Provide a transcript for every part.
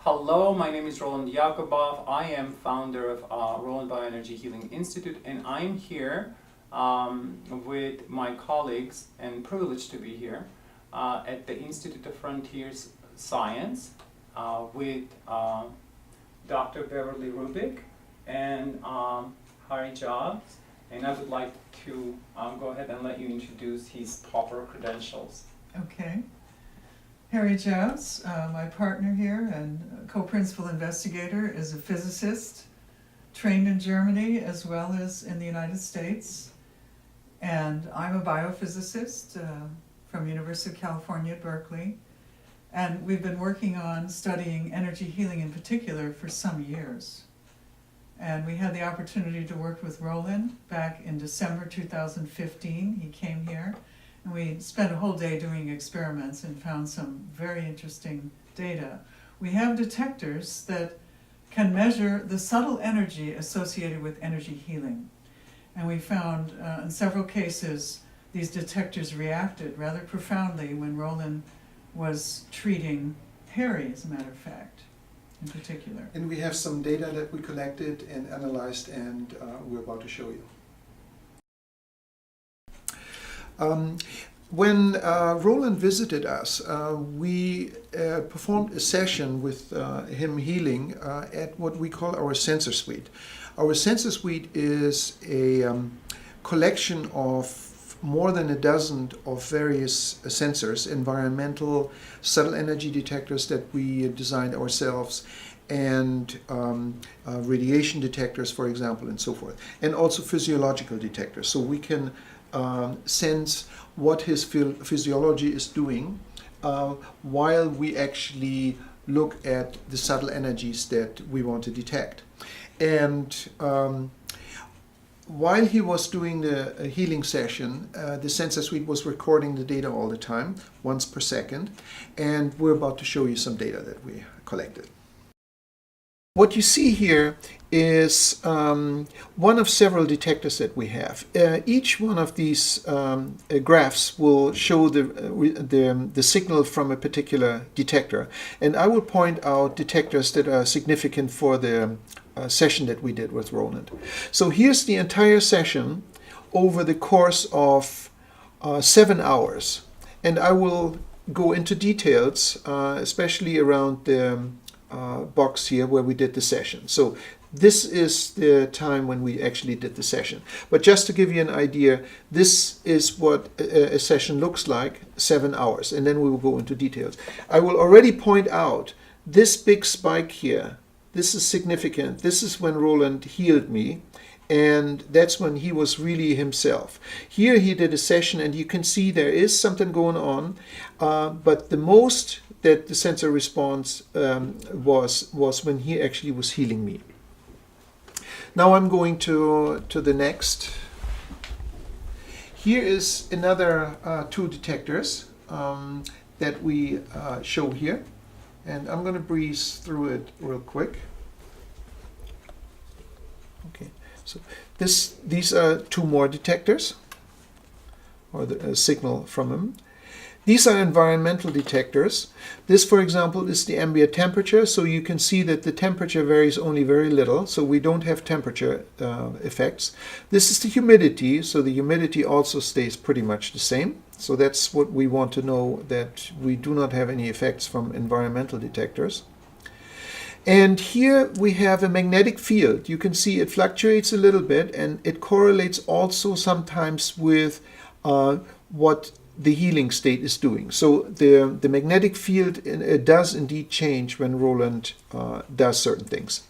Hello, my name is Roland Yakoubov. I am founder of Roland Bioenergy Healing Institute, and I'm here with my colleagues and privileged to be here at the Institute of Frontiers Science with Dr. Beverly Rubik and Harry Jobs. And I would like to go ahead and let you introduce his proper credentials. Okay. Harry Jobs, my partner here and co-principal investigator, is a physicist trained in Germany as well as in the United States. And I'm a biophysicist from University of California at Berkeley. And we've been working on studying energy healing in particular for some years. And we had the opportunity to work with Roland back in December 2015. He came here. And we spent a whole day doing experiments and found some very interesting data. We have detectors that can measure the subtle energy associated with energy healing. And we found in several cases these detectors reacted rather profoundly when Roland was treating Harry, as a matter of fact, in particular. And we have some data that we collected and analyzed, and we're about to show you. When Roland visited us, we performed a session with him healing at what we call our sensor suite. Our sensor suite is a collection of more than a dozen of various sensors, environmental, subtle energy detectors that we designed ourselves, and radiation detectors, for example, and so forth, and also physiological detectors. So we can sense what his physiology is doing while we actually look at the subtle energies that we want to detect. And while he was doing the healing session, the sensor suite was recording the data all the time, once per second, and we're about to show you some data that we collected. What you see here is one of several detectors that we have. Each one of these graphs will show the signal from a particular detector. And I will point out detectors that are significant for the session that we did with Roland. So here's the entire session over the course of 7 hours. And I will go into details, especially around the box here where we did the session. So this is the time when we actually did the session. But just to give you an idea, this is what a session looks like, 7 hours, and then we will go into details. I will already point out this big spike here. This is significant. This is when Roland healed me, and that's when he was really himself. Here he did a session, and you can see there is something going on, but the most that the sensor response was when he actually was healing me. Now I'm going to the next. Here is another 2 detectors that we show here, and I'm going to breeze through it real quick. Okay, so these are 2 more detectors, or the signal from them. These are environmental detectors. This, for example, is the ambient temperature, so you can see that the temperature varies only very little, so we don't have temperature effects. This is the humidity, so the humidity also stays pretty much the same. So that's what we want to know, that we do not have any effects from environmental detectors. And here we have a magnetic field. You can see it fluctuates a little bit, and it correlates also sometimes with what the healing state is doing. So the magnetic field does indeed change when Roland does certain things.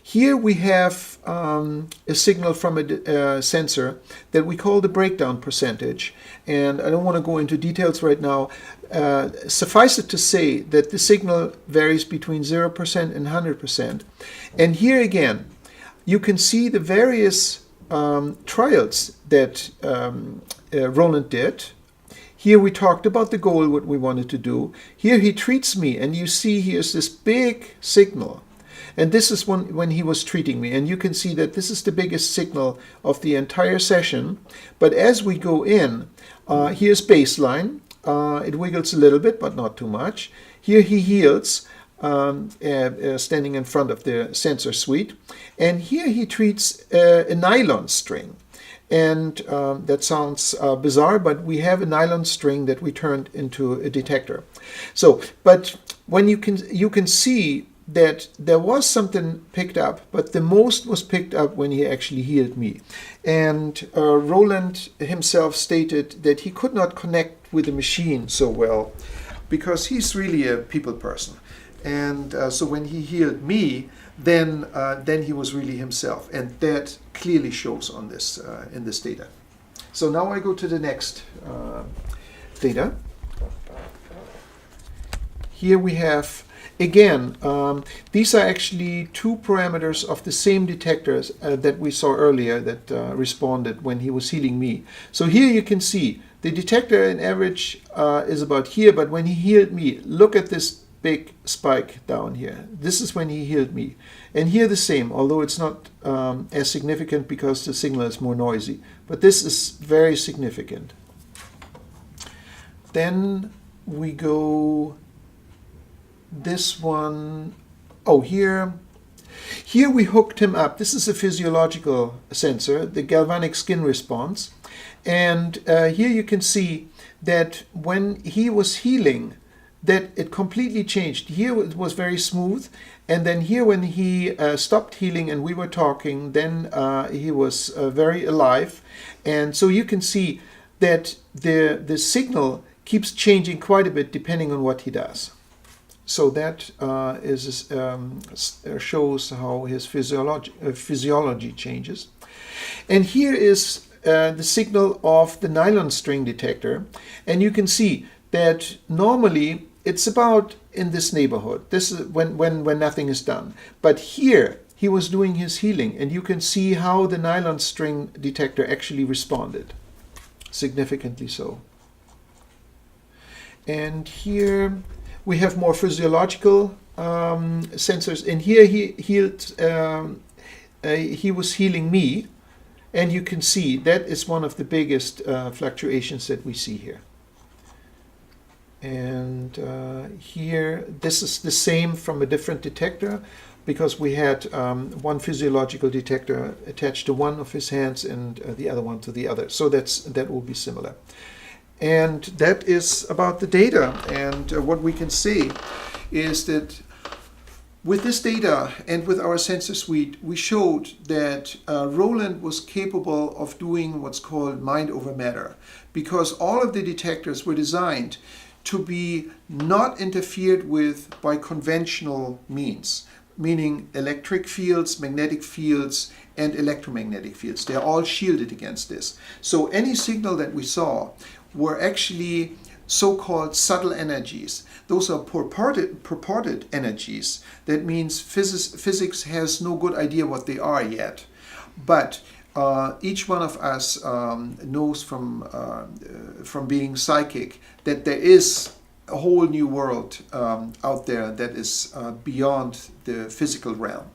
Here we have a signal from a sensor that we call the breakdown percentage. And I don't want to go into details right now. Suffice it to say that the signal varies between 0% and 100%. And here again, you can see the various trials that Roland did. Here we talked about the goal, what we wanted to do. Here he treats me, and you see here's this big signal. And this is when he was treating me. And you can see that this is the biggest signal of the entire session. But as we go in, here's baseline. It wiggles a little bit, but not too much. Here he heals. standing in front of the sensor suite. And here he treats a nylon string. And that sounds bizarre, but we have a nylon string that we turned into a detector. So, but when you can see that there was something picked up, but the most was picked up when he actually healed me. And Roland himself stated that he could not connect with the machine so well because he's really a people person. And so when he healed me, then he was really himself, and that clearly shows on this in this data. So now I go to the next data. Here we have again, these are actually two parameters of the same detectors that we saw earlier that responded when he was healing me. So here you can see the detector in average is about here, but when he healed me, look at this big spike down here. This is when he healed me. And here the same, although it's not as significant because the signal is more noisy. But this is very significant. Then we go this one. Oh, here we hooked him up. This is a physiological sensor, the galvanic skin response. And here you can see that when he was healing, that it completely changed. Here it was very smooth, and then here when he stopped healing and we were talking, then he was very alive. And so you can see that the signal keeps changing quite a bit depending on what he does. So that shows how his physiology changes. And here is the signal of the nylon string detector, and you can see that normally it's about in this neighborhood. This is when nothing is done. But here he was doing his healing, and you can see how the nylon string detector actually responded, significantly so. And here we have more physiological sensors. And here he was healing me, and you can see that is one of the biggest fluctuations that we see here. And here, this is the same from a different detector, because we had one physiological detector attached to one of his hands and the other one to the other. So that will be similar. And that is about the data. And what we can say is that with this data and with our sensor suite, we showed that Roland was capable of doing what's called mind over matter, because all of the detectors were designed to be not interfered with by conventional means, meaning electric fields, magnetic fields, and electromagnetic fields. They're all shielded against this. So any signal that we saw were actually so-called subtle energies. Those are purported energies. That means physics has no good idea what they are yet. But each one of us knows from being psychic that there is a whole new world out there that is beyond the physical realm.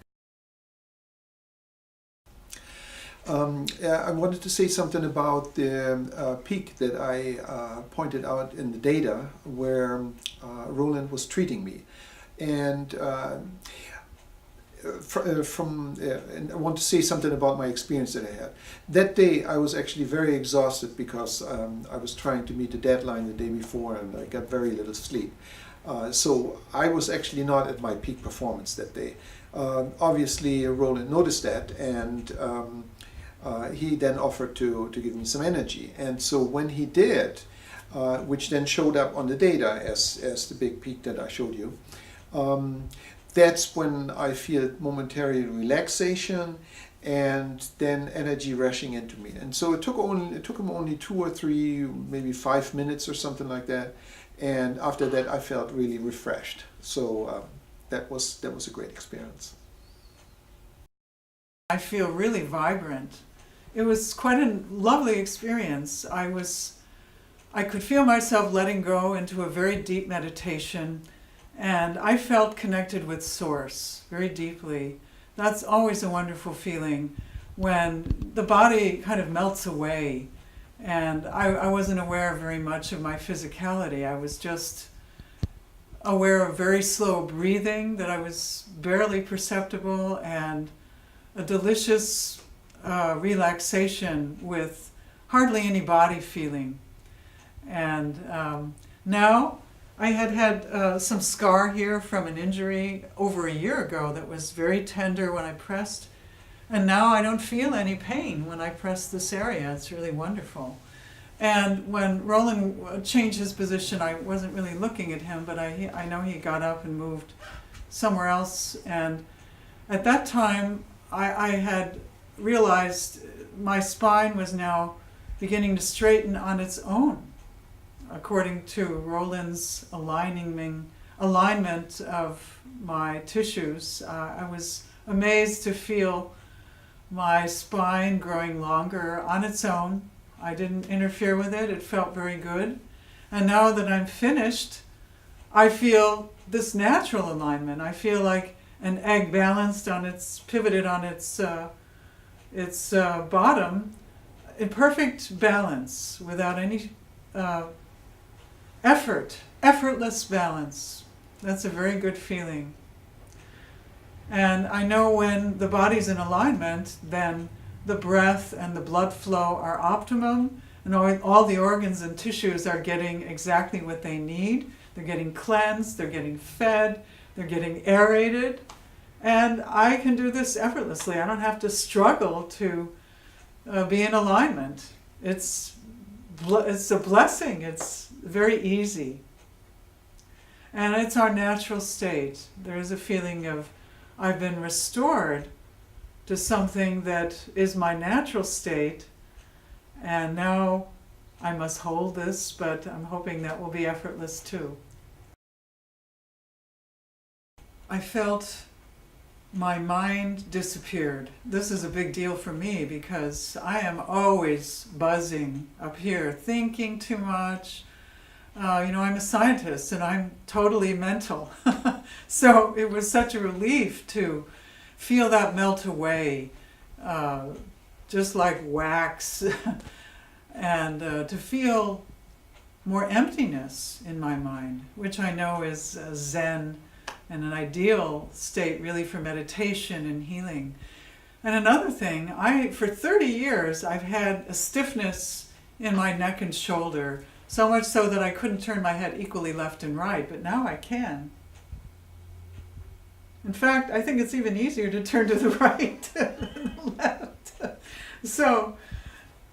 I wanted to say something about the peak that I pointed out in the data where Roland was treating me. And and I want to say something about my experience that I had. That day I was actually very exhausted because I was trying to meet the deadline the day before, and I got very little sleep. So I was actually not at my peak performance that day. Obviously Roland noticed that, and he then offered to give me some energy. And so when he did, which then showed up on the data as the big peak that I showed you, that's when I feel momentary relaxation and then energy rushing into me. And so it took him only 2 or 3, maybe 5 minutes or something like that. And after that, I felt really refreshed. So that was a great experience. I feel really vibrant. It was quite a lovely experience. I could feel myself letting go into a very deep meditation. And I felt connected with Source very deeply. That's always a wonderful feeling when the body kind of melts away. And I wasn't aware very much of my physicality. I was just aware of very slow breathing, that I was barely perceptible, and a delicious relaxation with hardly any body feeling. And now I had some scar here from an injury over a year ago that was very tender when I pressed. And now I don't feel any pain when I press this area. It's really wonderful. And when Roland changed his position, I wasn't really looking at him, but I know he got up and moved somewhere else. And at that time, I had realized my spine was now beginning to straighten on its own, according to Roland's alignment of my tissues. I was amazed to feel my spine growing longer on its own. I didn't interfere with it. It felt very good. And now that I'm finished, I feel this natural alignment. I feel like an egg balanced on its, pivoted on its bottom, in perfect balance, without any effortless balance. That's a very good feeling. And I know when the body's in alignment, then the breath and the blood flow are optimum, and all the organs and tissues are getting exactly what they need. They're getting cleansed, they're getting fed, they're getting aerated, and I can do this effortlessly. I don't have to struggle to be in alignment. It's a blessing. It's very easy. And it's our natural state. There is a feeling of I've been restored to something that is my natural state, and now I must hold this, but I'm hoping that will be effortless too. I felt my mind disappeared. This is a big deal for me because I am always buzzing up here, thinking too much. I'm a scientist and I'm totally mental. So it was such a relief to feel that melt away, just like wax, and to feel more emptiness in my mind, which I know is Zen and an ideal state really for meditation and healing. And another thing, for 30 years I've had a stiffness in my neck and shoulder, so much so that I couldn't turn my head equally left and right, but now I can. In fact, I think it's even easier to turn to the right than the left. So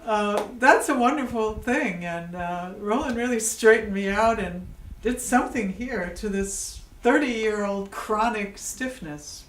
that's a wonderful thing, and Roland really straightened me out and did something here to this 30-year-old chronic stiffness.